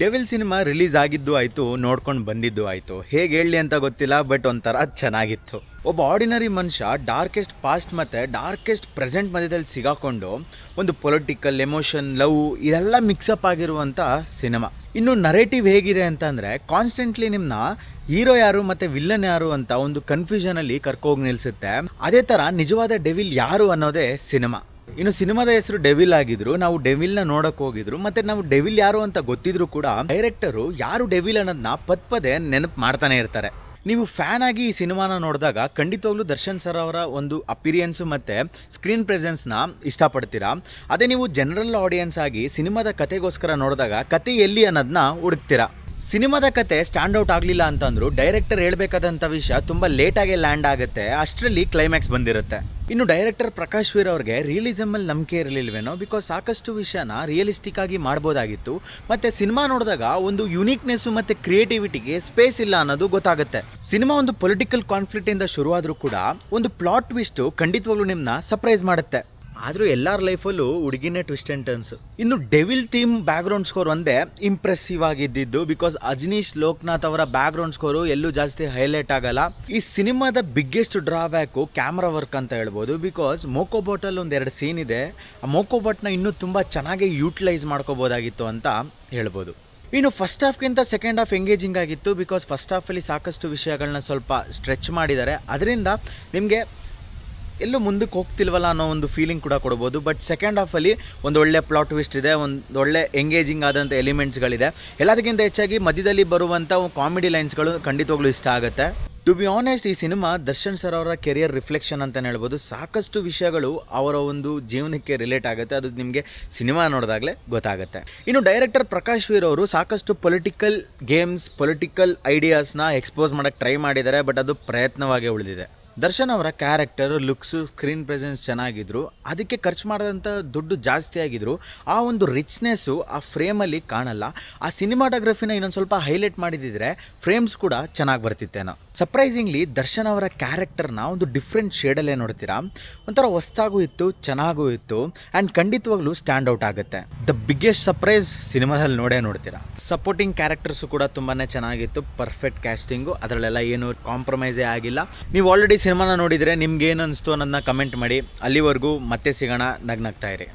Devil cinema release ಆಗಿದ್ದು ಆಯಿತು, ನೋಡ್ಕೊಂಡು ಬಂದಿದ್ದು ಆಯಿತು. ಹೇಗೆ ಹೇಳಲಿ ಅಂತ ಗೊತ್ತಿಲ್ಲ, ಬಟ್ ಒಂಥರ ಚೆನ್ನಾಗಿತ್ತು. ಒಬ್ಬ ಆರ್ಡಿನರಿ ಮನುಷ್ಯ ಡಾರ್ಕೆಸ್ಟ್ ಪಾಸ್ಟ್ ಮತ್ತು ಡಾರ್ಕೆಸ್ಟ್ ಪ್ರೆಸೆಂಟ್ ಮಧ್ಯದಲ್ಲಿ ಸಿಗಾಕೊಂಡು ಒಂದು ಪೊಲಿಟಿಕಲ್, ಎಮೋಷನ್, ಲವ್ ಇದೆಲ್ಲ ಮಿಕ್ಸಪ್ ಆಗಿರುವಂಥ ಸಿನಿಮಾ. ಇನ್ನು ನರೇಟಿವ್ ಹೇಗಿದೆ ಅಂತಂದರೆ ಕಾನ್ಸ್ಟೆಂಟ್ಲಿ ನಿಮ್ಮನ್ನ ಹೀರೋ ಯಾರು ಮತ್ತು ವಿಲ್ಲನ್ ಯಾರು ಅಂತ ಒಂದು ಕನ್ಫ್ಯೂಷನಲ್ಲಿ ಕರ್ಕೋಗಿ ನಿಲ್ಲಿಸುತ್ತೆ. ಅದೇ ಥರ ನಿಜವಾದ ಡೆವಿಲ್ ಯಾರು ಅನ್ನೋದೇ ಸಿನಿಮಾ. ಇನ್ನು ಸಿನಿಮಾದ ಹೆಸರು ಡೆವಿಲ್ ಆಗಿದ್ರು, ನಾವು ಡೆವಿಲ್ನ ನೋಡಕ್ ಹೋಗಿದ್ರು, ಮತ್ತೆ ನಾವು ಡೆವಿಲ್ ಯಾರು ಅಂತ ಗೊತ್ತಿದ್ರು ಕೂಡ ಡೈರೆಕ್ಟರು ಯಾರು ಡೆವಿಲ್ ಅನ್ನೋದನ್ನ ಪದೇ ನೆನಪು ಮಾಡ್ತಾನೆ ಇರ್ತಾರೆ. ನೀವು ಫ್ಯಾನ್ ಆಗಿ ಈ ಸಿನಿಮಾನ ನೋಡಿದಾಗ ಖಂಡಿತವಾಗ್ಲೂ ದರ್ಶನ್ ಸರ್ ಅವರ ಒಂದು ಅಪಿರಿಯನ್ಸು ಮತ್ತು ಸ್ಕ್ರೀನ್ ಪ್ರೆಸೆನ್ಸ್ನ ಇಷ್ಟಪಡ್ತೀರಾ. ಅದೇ ನೀವು ಜನರಲ್ ಆಡಿಯನ್ಸ್ ಆಗಿ ಸಿನಿಮಾದ ಕತೆಗೋಸ್ಕರ ನೋಡಿದಾಗ ಕತೆ ಎಲ್ಲಿ ಅನ್ನೋದನ್ನ ಹುಡುಕ್ತೀರಾ. ಸಿನಿಮಾದ ಕತೆ ಸ್ಟ್ಯಾಂಡ್ ಔಟ್ ಆಗಲಿಲ್ಲ ಅಂತಂದ್ರು ಡೈರೆಕ್ಟರ್ ಹೇಳ್ಬೇಕಾದಂಥ ವಿಷಯ ತುಂಬ ಲೇಟಾಗಿ ಲ್ಯಾಂಡ್ ಆಗುತ್ತೆ, ಅಷ್ಟರಲ್ಲಿ ಕ್ಲೈಮ್ಯಾಕ್ಸ್ ಬಂದಿರುತ್ತೆ. ಇನ್ನು ಡೈರೆಕ್ಟರ್ ಪ್ರಕಾಶ್ ವೀರ್ ಅವ್ರಿಗೆ ರಿಯಲಿಸಮಲ್ಲಿ ನಂಬಿಕೆ ಇರಲಿಲ್ವೇನೋ, ಬಿಕಾಸ್ ಸಾಕಷ್ಟು ವಿಷಯನ ರಿಯಲಿಸ್ಟಿಕ್ ಆಗಿ ಮಾಡ್ಬೋದಾಗಿತ್ತು. ಮತ್ತು ಸಿನಿಮಾ ನೋಡಿದಾಗ ಒಂದು ಯುನೀಕ್ನೆಸ್ಸು ಮತ್ತು ಕ್ರಿಯೇಟಿವಿಟಿಗೆ ಸ್ಪೇಸ್ ಇಲ್ಲ ಅನ್ನೋದು ಗೊತ್ತಾಗುತ್ತೆ. ಸಿನಿಮಾ ಒಂದು ಪೊಲಿಟಿಕಲ್ ಕಾನ್ಫ್ಲಿಕ್ಟಿಂದ ಶುರುವಾದರೂ ಕೂಡ ಒಂದು ಪ್ಲಾಟ್ ಟ್ವಿಸ್ಟು ಖಂಡಿತವಾಗ್ಲೂ ನಿಮ್ಮನ್ನ ಸರ್ಪ್ರೈಸ್ ಮಾಡುತ್ತೆ. ಆದರೂ ಎಲ್ಲರ ಲೈಫಲ್ಲೂ ಹುಡುಗಿನೇ ಟ್ವಿಸ್ಟ್ ಆ್ಯಂಡ್ ಟರ್ನ್ಸ್. ಇನ್ನು ಡೆವಿಲ್ ಥೀಮ್ ಬ್ಯಾಕ್ಗ್ರೌಂಡ್ ಸ್ಕೋರ್ ಒಂದೇ ಇಂಪ್ರೆಸಿವ್ ಆಗಿದ್ದಿದ್ದು, ಬಿಕಾಸ್ ಅಜನೀಶ್ ಲೋಕನಾಥ್ ಅವರ ಬ್ಯಾಕ್ಗ್ರೌಂಡ್ ಸ್ಕೋರು ಎಲ್ಲೂ ಜಾಸ್ತಿ ಹೈಲೈಟ್ ಆಗಲ್ಲ. ಈ ಸಿನಿಮಾದ ಬಿಗ್ಗೆಸ್ಟ್ ಡ್ರಾಬ್ಯಾಕು ಕ್ಯಾಮ್ರಾ ವರ್ಕ್ ಅಂತ ಹೇಳ್ಬೋದು. ಬಿಕಾಸ್ ಮೋಕೋಬೋಟಲ್ಲಿ ಒಂದೆರಡು ಸೀನ್ ಇದೆ, ಆ ಮೋಕೋಬೋಟ್ನ ಇನ್ನೂ ತುಂಬ ಚೆನ್ನಾಗಿ ಯೂಟಿಲೈಸ್ ಮಾಡ್ಕೋಬೋದಾಗಿತ್ತು ಅಂತ ಹೇಳ್ಬೋದು. ಇನ್ನು ಫಸ್ಟ್ ಹಾಫ್ಗಿಂತ ಸೆಕೆಂಡ್ ಹಾಫ್ ಎಂಗೇಜಿಂಗ್ ಆಗಿತ್ತು, ಬಿಕಾಸ್ ಫಸ್ಟ್ ಹಾಫಲ್ಲಿ ಸಾಕಷ್ಟು ವಿಷಯಗಳನ್ನ ಸ್ವಲ್ಪ ಸ್ಟ್ರೆಚ್ ಮಾಡಿದ್ದಾರೆ. ಅದರಿಂದ ನಿಮಗೆ ಎಲ್ಲೂ ಮುಂದಕ್ಕೆ ಹೋಗ್ತಿಲ್ವಲ್ಲ ಅನ್ನೋ ಒಂದು ಫೀಲಿಂಗ್ ಕೂಡ ಕೊಡ್ಬೋದು. ಬಟ್ ಸೆಕೆಂಡ್ ಹಾಫಲ್ಲಿ ಒಂದು ಒಳ್ಳೆ ಪ್ಲಾಟ್ ಟ್ವಿಸ್ಟ್ ಇದೆ, ಒಂದು ಒಳ್ಳೆ ಎಂಗೇಜಿಂಗ್ ಆದಂಥ ಎಲಿಮೆಂಟ್ಸ್ಗಳಿದೆ. ಎಲ್ಲದಕ್ಕಿಂತ ಹೆಚ್ಚಾಗಿ ಮಧ್ಯದಲ್ಲಿ ಬರುವಂಥ ಕಾಮಿಡಿ ಲೈನ್ಸ್ಗಳು ಖಂಡಿತವಾಗ್ಲೂ ಇಷ್ಟ ಆಗುತ್ತೆ. ಟು ಬಿ ಆನೆಸ್ಟ್, ಈ ಸಿನಿಮಾ ದರ್ಶನ್ ಸರ್ ಅವರ ಕೆರಿಯರ್ ರಿಫ್ಲೆಕ್ಷನ್ ಅಂತಲೇ ಹೇಳ್ಬೋದು. ಸಾಕಷ್ಟು ವಿಷಯಗಳು ಅವರ ಒಂದು ಜೀವನಕ್ಕೆ ರಿಲೇಟ್ ಆಗುತ್ತೆ, ಅದು ನಿಮಗೆ ಸಿನಿಮಾ ನೋಡಿದಾಗಲೇ ಗೊತ್ತಾಗುತ್ತೆ. ಇನ್ನು ಡೈರೆಕ್ಟರ್ ಪ್ರಕಾಶ್ ವೀರ್ ಅವರು ಸಾಕಷ್ಟು ಪೊಲಿಟಿಕಲ್ ಗೇಮ್ಸ್, ಪೊಲಿಟಿಕಲ್ ಐಡಿಯಾಸ್ನ ಎಕ್ಸ್ಪೋಸ್ ಮಾಡೋಕ್ಕೆ ಟ್ರೈ ಮಾಡಿದ್ದಾರೆ, ಬಟ್ ಅದು ಪ್ರಯತ್ನವಾಗೇ ಉಳಿದಿದೆ. ದರ್ಶನ್ ಅವರ ಕ್ಯಾರೆಕ್ಟರ್, ಲುಕ್ಸು, ಸ್ಕ್ರೀನ್ ಪ್ರೆಸೆನ್ಸ್ ಚೆನ್ನಾಗಿದ್ರು, ಅದಕ್ಕೆ ಖರ್ಚು ಮಾಡಿದಂಥ ದುಡ್ಡು ಜಾಸ್ತಿ ಆಗಿದ್ರು, ಆ ಒಂದು ರಿಚ್ನೆಸ್ಸು ಆ ಫ್ರೇಮಲ್ಲಿ ಕಾಣಲ್ಲ. ಆ ಸಿನಿಮಾಟೋಗ್ರಫಿನ ಇನ್ನೊಂದು ಸ್ವಲ್ಪ ಹೈಲೈಟ್ ಮಾಡಿದಿದ್ರೆ ಫ್ರೇಮ್ಸ್ ಕೂಡ ಚೆನ್ನಾಗಿ ಬರ್ತಿತ್ತೇನೋ. ಸರ್ಪ್ರೈಸಿಂಗ್ಲಿ ದರ್ಶನ್ ಅವರ ಕ್ಯಾರೆಕ್ಟರ್ನ ಒಂದು ಡಿಫ್ರೆಂಟ್ ಶೇಡಲ್ಲೇ ನೋಡ್ತೀರಾ. ಒಂಥರ ಹೊಸ್ತಾಗೂ ಇತ್ತು, ಚೆನ್ನಾಗೂ ಇತ್ತು, ಆ್ಯಂಡ್ ಖಂಡಿತವಾಗ್ಲೂ ಸ್ಟ್ಯಾಂಡ್ ಔಟ್ ಆಗುತ್ತೆ. ದ ಬಿಗ್ಗೆಸ್ಟ್ ಸರ್ಪ್ರೈಸ್ ಸಿನಿಮಾದಲ್ಲಿ ನೋಡ್ತೀರಾ. ಸಪೋರ್ಟಿಂಗ್ ಕ್ಯಾರೆಕ್ಟರ್ಸು ಕೂಡ ತುಂಬಾ ಚೆನ್ನಾಗಿತ್ತು, ಪರ್ಫೆಕ್ಟ್ ಕ್ಯಾಸ್ಟಿಂಗು, ಅದರಲ್ಲೆಲ್ಲ ಏನು ಕಾಂಪ್ರಮೈಸೇ ಆಗಿಲ್ಲ. ನೀವು ಆಲ್ರೆಡಿ ಸಿನಿಮಾನ ನೋಡಿದರೆ ನಿಮ್ಗೇನು ಅನಿಸ್ತು ಅನ್ನೋದನ್ನ ಕಮೆಂಟ್ ಮಾಡಿ. ಅಲ್ಲಿವರೆಗೂ ಮತ್ತೆ ಸಿಗೋಣ, ನಗ್ನಗ್ತಾ ಇರಿ.